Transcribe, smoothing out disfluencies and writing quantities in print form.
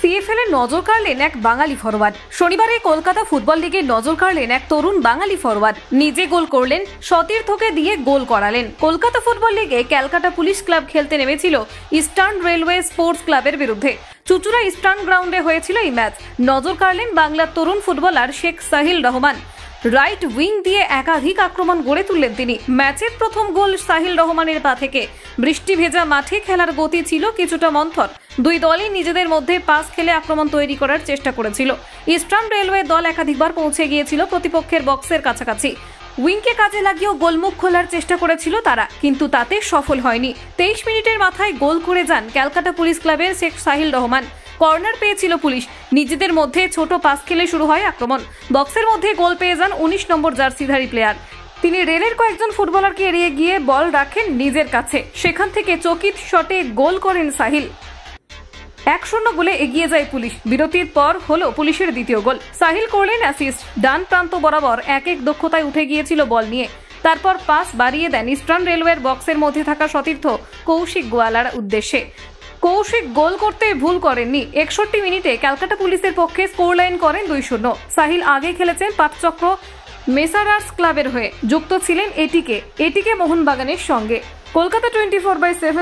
CFL এর নজর কাড়লেন এক বাঙালি ফরওয়ার্ড। শনিবারে কলকাতা ফুটবল লিগে নজর কাড়লেন এক তরুণ বাঙালি ফরওয়ার্ড। নিজে গোল করলেন, সতীর্থকে দিয়ে গোল করালেন। কলকাতা ফুটবল লিগে ক্যালকাটা পুলিশ ক্লাব খেলতে নেমেছিল ইস্টার্ন রেলওয়ে স্পোর্টস ক্লাবের বিরুদ্ধে। চুচুড়া ইস্টার্ন গ্রাউন্ডে হয়েছিল এই ম্যাচ। নজর কাড়লেন বাংলার তরুণ footballer Sheikh Sahil Rahman. Right wing দিয়ে একাধিক আক্রমণ গড়ে তুললেন তিনি। ম্যাচের প্রথম গোল সাহিল রহমানের পা থেকে। বৃষ্টি ভেজা মাঠে খেলার গতি ছিল কিছুটা মন্থর। দুই দলই নিজেদের মধ্যে পাস খেলে আক্রমণ তৈরি করার চেষ্টা করেছিল। ইস্টার্ন রেলওয়ে দল একাধিকবার পৌঁছে গিয়েছিল প্রতিপক্ষের বক্সের কাছাকাছি। উইংকে কাজে লাগিয়েও গোলমুখ খোলার চেষ্টা করেছিল তারা, কিন্তু তাতে সফল হয়নি। 23 মিনিটের মাথায় গোল করে যান ক্যালকাটা পুলিশ ক্লাবের শেখ সাহিল রহমান। কর্নার পেয়েছিল পুলিশ। নিজেদের মধ্যে ছোট পাস খেলে শুরু হয় আক্রমণ। বক্সের মধ্যে গোল পেয়ে যান 19 নম্বর জার্সিধারী প্লেয়ার। তিনি রেলের কয়েকজন ফুটবলারকে এড়িয়ে গিয়ে বল রাখেন নিজের কাছে। সেখান থেকে চকিত শটে গোল করেন সাহিল। 1-0 গোলে এগিয়ে যায় পুলিশ। বিরতির পর হলো পুলিশের দ্বিতীয় গোল। সাহিল করলেন অ্যাসিস্ট। ডান প্রান্ত বরাবর এক দক্ষতায় উঠে গিয়েছিল বল নিয়ে। তারপর পাস বাড়িয়ে দেন ইস্টার্ন রেলওয়ের বক্সের মধ্যে থাকা সতীর্থ কৌশিক গোয়ালার উদ্দেশ্যে। কৌশিক গোল করতে ভুল করেননি। 61 মিনিটে ক্যালকাটা পুলিশের পক্ষে স্কোর লাইন করেন 2-0। সাহিল আগে খেলেছেন পাটচক্র মেসারার্স ক্লাবের হয়ে। যুক্ত ছিলেন এটিকে মোহনবাগানের সঙ্গে। কলকাতা 24/7